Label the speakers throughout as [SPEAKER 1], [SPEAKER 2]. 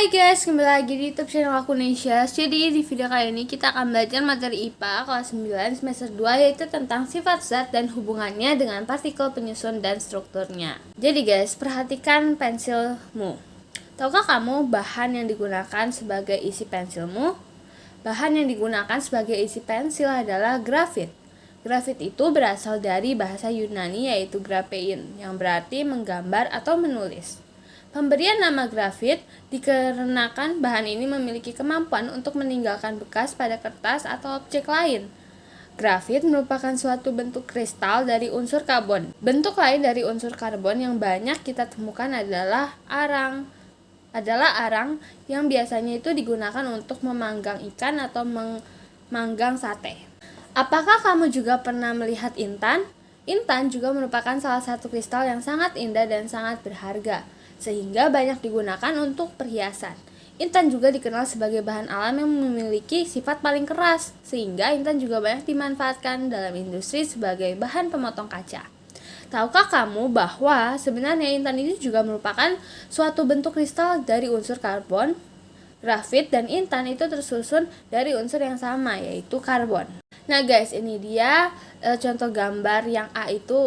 [SPEAKER 1] Hai guys, kembali lagi di YouTube channel aku Nesha. Jadi di video kali ini kita akan belajar materi IPA kelas 9 semester 2, yaitu tentang sifat zat dan hubungannya dengan partikel, penyusun, dan strukturnya. Jadi guys, perhatikan pensilmu. Tahukah kamu bahan yang digunakan sebagai isi pensilmu? Bahan yang digunakan sebagai isi pensil adalah grafit. Grafit itu berasal dari bahasa Yunani yaitu graphein, yang berarti menggambar atau menulis. Pemberian nama grafit dikarenakan bahan ini memiliki kemampuan untuk meninggalkan bekas pada kertas atau objek lain. Grafit merupakan suatu bentuk kristal dari unsur karbon. Bentuk lain dari unsur karbon yang banyak kita temukan adalah arang yang biasanya itu digunakan untuk memanggang ikan atau memanggang sate. Apakah kamu juga pernah melihat intan? Intan juga merupakan salah satu kristal yang sangat indah dan sangat berharga, sehingga banyak digunakan untuk perhiasan. Intan juga dikenal sebagai bahan alam yang memiliki sifat paling keras, sehingga intan juga banyak dimanfaatkan dalam industri sebagai bahan pemotong kaca. Tahukah kamu bahwa sebenarnya intan ini juga merupakan suatu bentuk kristal dari unsur karbon? Grafit dan intan itu tersusun dari unsur yang sama, yaitu karbon. Nah guys, ini dia contoh gambar. Yang A itu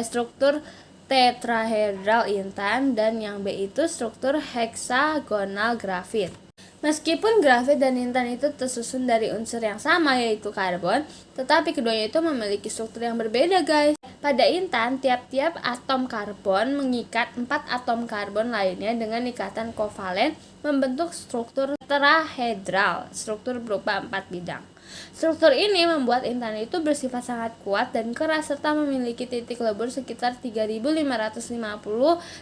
[SPEAKER 1] struktur tetrahedral intan, dan yang B itu struktur heksagonal grafit. Meskipun grafit dan intan itu tersusun dari unsur yang sama yaitu karbon, tetapi keduanya itu memiliki struktur yang berbeda guys. Pada intan, tiap-tiap atom karbon mengikat 4 atom karbon lainnya dengan ikatan kovalen membentuk struktur tetrahedral, struktur berupa 4 bidang. Struktur ini membuat intan itu bersifat sangat kuat dan keras serta memiliki titik lebur sekitar 3550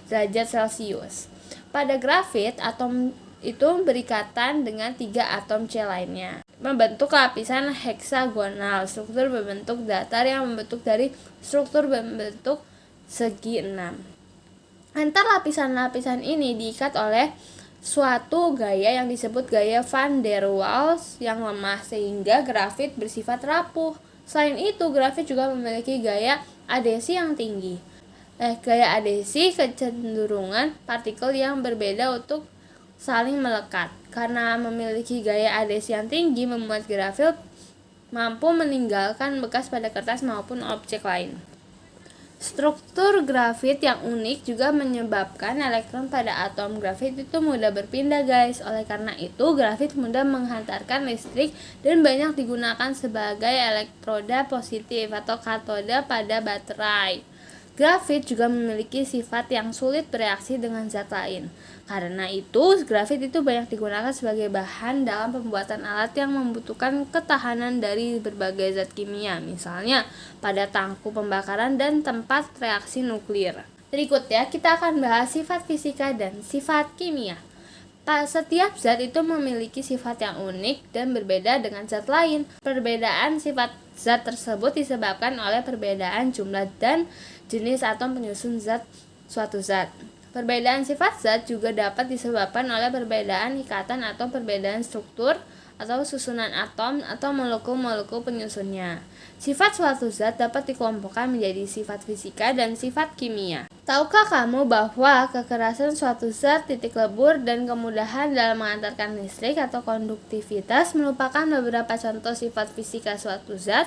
[SPEAKER 1] derajat Celcius. Pada grafit, atom itu berikatan dengan 3 atom C lainnya, membentuk lapisan heksagonal, struktur berbentuk datar yang membentuk dari struktur berbentuk segi 6. Antar lapisan-lapisan ini diikat oleh suatu gaya yang disebut gaya van der Waals yang lemah, sehingga grafit bersifat rapuh. Selain itu, grafit juga memiliki gaya adhesi yang tinggi. Gaya adhesi kecenderungan partikel yang berbeda untuk saling melekat. Karena memiliki gaya adhesi yang tinggi, membuat grafit mampu meninggalkan bekas pada kertas maupun objek lain. Struktur grafit yang unik juga menyebabkan elektron pada atom grafit itu mudah berpindah guys. Oleh karena itu, grafit mudah menghantarkan listrik dan banyak digunakan sebagai elektroda positif atau katoda pada baterai. Grafit juga memiliki sifat yang sulit bereaksi dengan zat lain. Karena itu, grafit itu banyak digunakan sebagai bahan dalam pembuatan alat yang membutuhkan ketahanan dari berbagai zat kimia, misalnya pada tangku pembakaran dan tempat reaksi nuklir. Berikutnya, kita akan bahas sifat fisika dan sifat kimia. Setiap zat itu memiliki sifat yang unik dan berbeda dengan zat lain. Perbedaan sifat zat tersebut disebabkan oleh perbedaan jumlah dan jenis atom penyusun suatu zat. Perbedaan sifat zat juga dapat disebabkan oleh perbedaan ikatan atau perbedaan struktur atau susunan atom atau molekul-molekul penyusunnya. Sifat suatu zat dapat dikelompokkan menjadi sifat fisika dan sifat kimia. Tahukah kamu bahwa kekerasan suatu zat, titik lebur, dan kemudahan dalam mengantarkan listrik atau konduktivitas merupakan beberapa contoh sifat fisika suatu zat?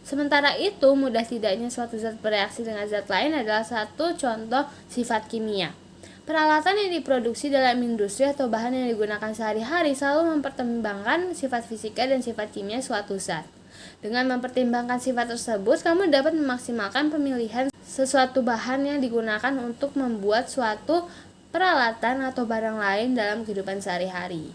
[SPEAKER 1] Sementara itu, mudah tidaknya suatu zat bereaksi dengan zat lain adalah satu contoh sifat kimia. Peralatan yang diproduksi dalam industri atau bahan yang digunakan sehari-hari selalu mempertimbangkan sifat fisika dan sifat kimia suatu zat. Dengan mempertimbangkan sifat tersebut, kamu dapat memaksimalkan pemilihan sesuatu bahan yang digunakan untuk membuat suatu peralatan atau barang lain dalam kehidupan sehari-hari.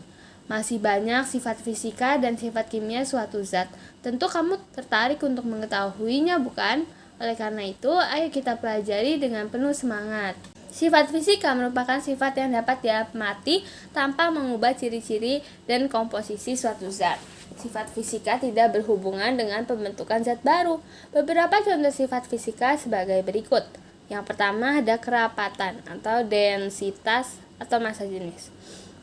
[SPEAKER 1] Masih banyak sifat fisika dan sifat kimia suatu zat. Tentu kamu tertarik untuk mengetahuinya, bukan? Oleh karena itu, ayo kita pelajari dengan penuh semangat. Sifat fisika merupakan sifat yang dapat diamati tanpa mengubah ciri-ciri dan komposisi suatu zat. Sifat fisika tidak berhubungan dengan pembentukan zat baru. Beberapa contoh sifat fisika sebagai berikut. Yang pertama ada kerapatan atau densitas atau massa jenis.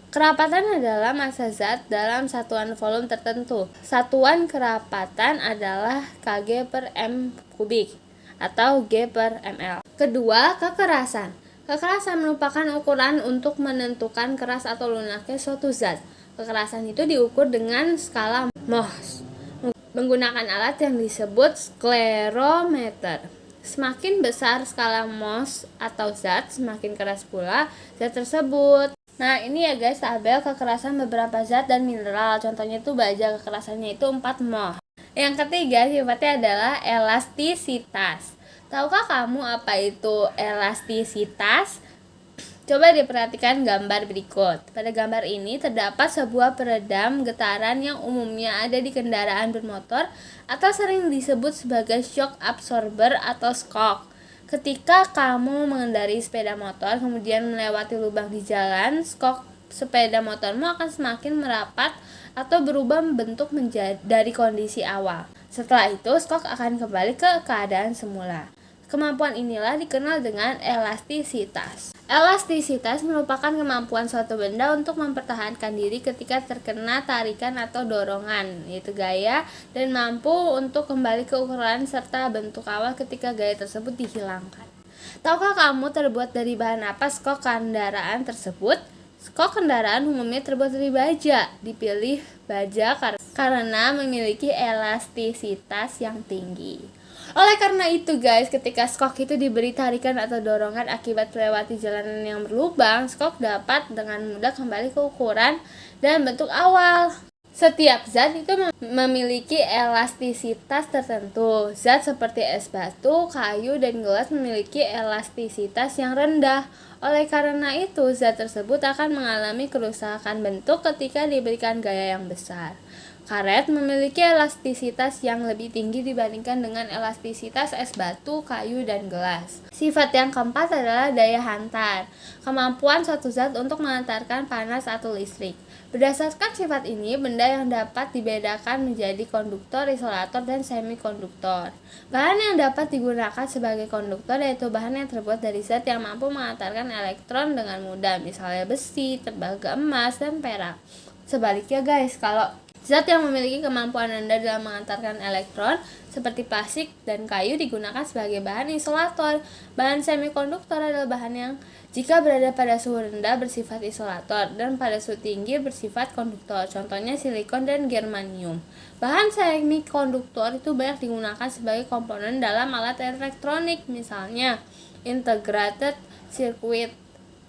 [SPEAKER 1] Kerapatan adalah massa zat dalam satuan volume tertentu. Satuan kerapatan adalah kg per m kubik atau G per ml. Kedua, kekerasan. Kekerasan merupakan ukuran untuk menentukan keras atau lunaknya suatu zat. Kekerasan itu diukur dengan skala Mohs menggunakan alat yang disebut sklerometer. Semakin besar skala Mohs atau zat, semakin keras pula zat tersebut. Nah, ini ya guys tabel kekerasan beberapa zat dan mineral. Contohnya itu baja, kekerasannya itu 4 mol. Yang ketiga sifatnya adalah elastisitas. Tahukah kamu apa itu elastisitas? Coba diperhatikan gambar berikut. Pada gambar ini terdapat sebuah peredam getaran yang umumnya ada di kendaraan bermotor atau sering disebut sebagai shock absorber atau shock. Ketika kamu mengendarai sepeda motor kemudian melewati lubang di jalan, shock sepeda motormu akan semakin merapat atau berubah bentuk menjadi dari kondisi awal. Setelah itu, shock akan kembali ke keadaan semula. Kemampuan inilah dikenal dengan elastisitas. Elastisitas merupakan kemampuan suatu benda untuk mempertahankan diri ketika terkena tarikan atau dorongan, yaitu gaya, dan mampu untuk kembali ke ukuran serta bentuk awal ketika gaya tersebut dihilangkan. Tahukah kamu terbuat dari bahan apa skok kendaraan tersebut? Skok kendaraan umumnya terbuat dari baja. Dipilih baja karena memiliki elastisitas yang tinggi. Oleh karena itu guys, ketika skok itu diberi tarikan atau dorongan akibat melewati jalanan yang berlubang, skok dapat dengan mudah kembali ke ukuran dan bentuk awal. Setiap zat itu memiliki elastisitas tertentu. Zat seperti es batu, kayu, dan gelas memiliki elastisitas yang rendah. Oleh karena itu, zat tersebut akan mengalami kerusakan bentuk ketika diberikan gaya yang besar. Karet memiliki elastisitas yang lebih tinggi dibandingkan dengan elastisitas es batu, kayu, dan gelas. Sifat yang keempat adalah daya hantar. Kemampuan suatu zat untuk mengantarkan panas atau listrik. Berdasarkan sifat ini, benda yang dapat dibedakan menjadi konduktor, isolator, dan semikonduktor. Bahan yang dapat digunakan sebagai konduktor yaitu bahan yang terbuat dari zat yang mampu mengantarkan elektron dengan mudah, misalnya besi, tembaga emas, dan perak. Sebaliknya guys, kalau zat yang memiliki kemampuan rendah dalam mengantarkan elektron seperti plastik dan kayu digunakan sebagai bahan isolator. Bahan semikonduktor adalah bahan yang jika berada pada suhu rendah bersifat isolator dan pada suhu tinggi bersifat konduktor. Contohnya silikon dan germanium. Bahan semikonduktor itu banyak digunakan sebagai komponen dalam alat elektronik, misalnya integrated circuit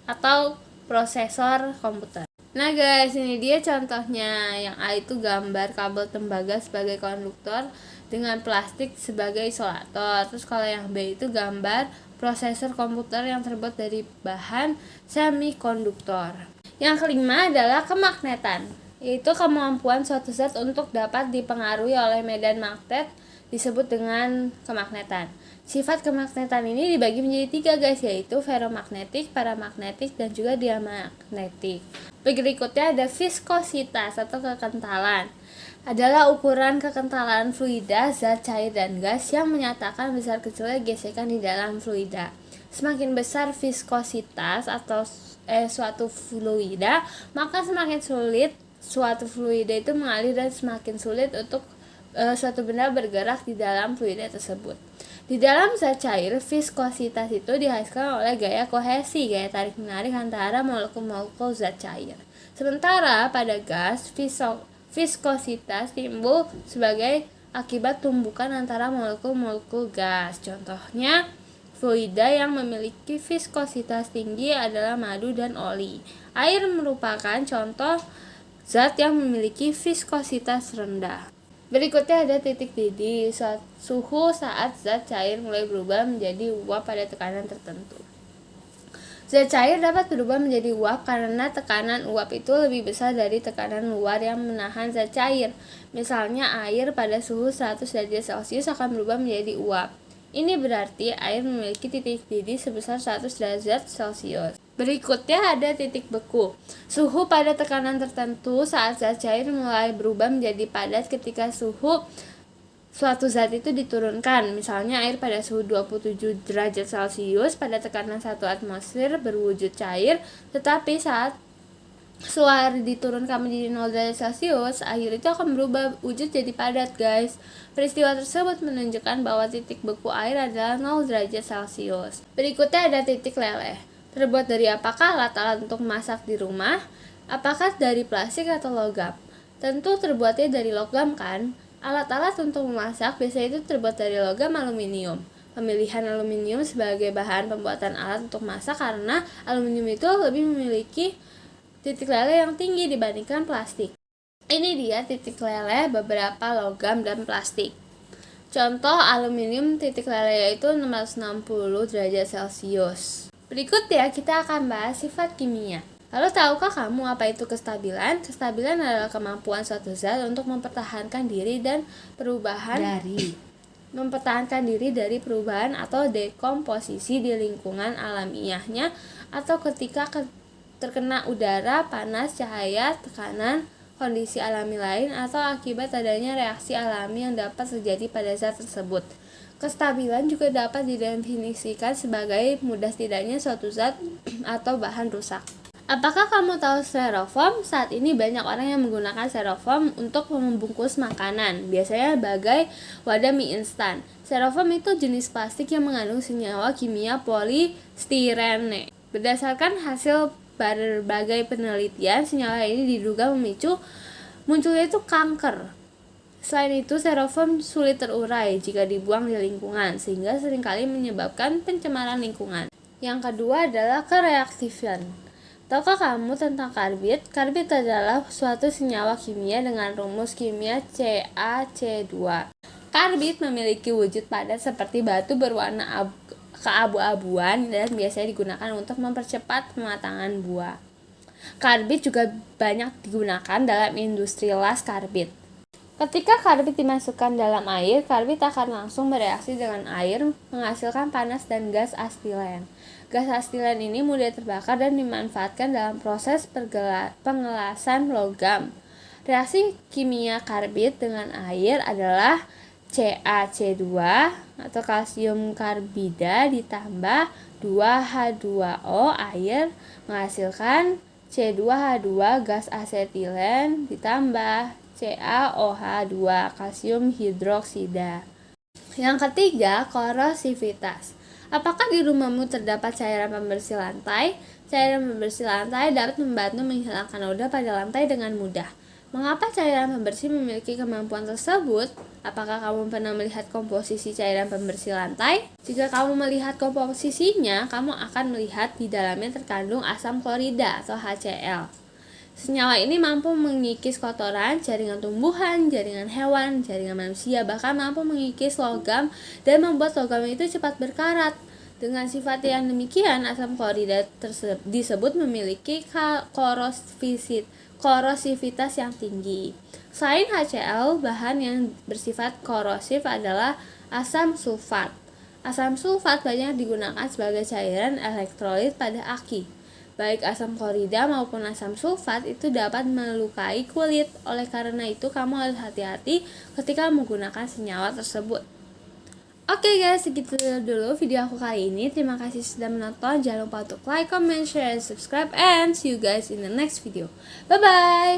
[SPEAKER 1] atau prosesor komputer. Nah guys, ini dia contohnya. Yang A itu gambar kabel tembaga sebagai konduktor dengan plastik sebagai isolator. Terus kalau yang B itu gambar prosesor komputer yang terbuat dari bahan semikonduktor. Yang kelima adalah kemagnetan, yaitu kemampuan suatu zat untuk dapat dipengaruhi oleh medan magnet disebut dengan kemagnetan. Sifat kemagnetan ini dibagi menjadi 3 guys, yaitu ferromagnetik, paramagnetik, dan juga diamagnetik. Berikutnya ada viskositas atau kekentalan. Adalah ukuran kekentalan fluida, zat, cair, dan gas yang menyatakan besar kecilnya gesekan di dalam fluida. Semakin besar viskositas atau suatu fluida, maka semakin sulit suatu fluida itu mengalir dan semakin sulit untuk suatu benda bergerak di dalam fluida tersebut. Di dalam zat cair, viskositas itu dihasilkan oleh gaya kohesi, gaya tarik-menarik antara molekul-molekul zat cair. Sementara pada gas, viskositas timbul sebagai akibat tumbukan antara molekul-molekul gas. Contohnya, fluida yang memiliki viskositas tinggi adalah madu dan oli. Air merupakan contoh zat yang memiliki viskositas rendah. Berikutnya ada titik didih, suhu saat zat cair mulai berubah menjadi uap pada tekanan tertentu. Zat cair dapat berubah menjadi uap karena tekanan uap itu lebih besar dari tekanan luar yang menahan zat cair. Misalnya air pada suhu 100 derajat Celcius akan berubah menjadi uap. Ini berarti air memiliki titik didih sebesar 100 derajat Celcius. Berikutnya ada titik beku. Suhu pada tekanan tertentu saat zat cair mulai berubah menjadi padat ketika suhu suatu zat itu diturunkan. Misalnya air pada suhu 27 derajat Celcius pada tekanan 1 atmosfer berwujud cair, tetapi saat suhu air diturunkan menjadi 0 derajat Celcius, air itu akan berubah wujud jadi padat guys. Peristiwa tersebut menunjukkan bahwa titik beku air adalah 0 derajat Celcius. Berikutnya ada titik leleh. Terbuat dari apakah alat-alat untuk memasak di rumah? Apakah dari plastik atau logam? Tentu terbuatnya dari logam kan? Alat-alat untuk memasak biasanya itu terbuat dari logam aluminium. Pemilihan aluminium sebagai bahan pembuatan alat untuk masak karena aluminium itu lebih memiliki titik leleh yang tinggi dibandingkan plastik. Ini dia titik leleh beberapa logam dan plastik. Contoh aluminium titik leleh yaitu 660 derajat Celcius. Berikut ya kita akan bahas sifat kimia. Lalu tahukah kamu apa itu kestabilan? Kestabilan adalah kemampuan suatu zat untuk mempertahankan diri dari perubahan atau dekomposisi di lingkungan alamiahnya atau ketika terkena udara, panas, cahaya, tekanan, kondisi alami lain atau akibat adanya reaksi alami yang dapat terjadi pada zat tersebut. Kestabilan juga dapat didefinisikan sebagai mudah tidaknya suatu zat atau bahan rusak. Apakah kamu tahu styrofoam? Saat ini banyak orang yang menggunakan styrofoam untuk membungkus makanan, biasanya sebagai wadah mie instan. Styrofoam itu jenis plastik yang mengandung senyawa kimia polistirene. Berdasarkan hasil berbagai penelitian, senyawa ini diduga memicu munculnya itu kanker. Selain itu, styrofoam sulit terurai jika dibuang di lingkungan, sehingga seringkali menyebabkan pencemaran lingkungan. Yang kedua adalah kereaktifan. Tahukah kamu tentang karbit? Karbit adalah suatu senyawa kimia dengan rumus kimia CaC2. Karbit memiliki wujud padat seperti batu berwarna keabu-abuan dan biasanya digunakan untuk mempercepat pematangan buah. Karbit juga banyak digunakan dalam industri las karbit. Ketika karbit dimasukkan dalam air, karbit akan langsung bereaksi dengan air, menghasilkan panas dan gas astilen. Gas astilen ini mudah terbakar dan dimanfaatkan dalam proses pengelasan logam. Reaksi kimia karbit dengan air adalah CaC2 atau kalsium karbida ditambah 2H2O air menghasilkan C2H2 gas asetilen ditambah CaOH2 kalsium hidroksida. Yang ketiga, korosivitas. Apakah di rumahmu terdapat cairan pembersih lantai? Cairan pembersih lantai dapat membantu menghilangkan noda pada lantai dengan mudah. Mengapa cairan pembersih memiliki kemampuan tersebut? Apakah kamu pernah melihat komposisi cairan pembersih lantai? Jika kamu melihat komposisinya, kamu akan melihat di dalamnya terkandung asam klorida atau HCl. Senyawa ini mampu mengikis kotoran, jaringan tumbuhan, jaringan hewan, jaringan manusia, bahkan mampu mengikis logam dan membuat logam itu cepat berkarat. Dengan sifat yang demikian, asam klorida disebut memiliki korosivitas yang tinggi. Selain HCl, bahan yang bersifat korosif adalah asam sulfat. Asam sulfat banyak digunakan sebagai cairan elektrolit pada aki. Baik asam klorida maupun asam sulfat itu dapat melukai kulit. Oleh karena itu, kamu harus hati-hati ketika menggunakan senyawa tersebut. Oke guys, segitu dulu video aku kali ini. Terima kasih sudah menonton. Jangan lupa untuk like, comment, share, and subscribe. And see you guys in the next video. Bye-bye!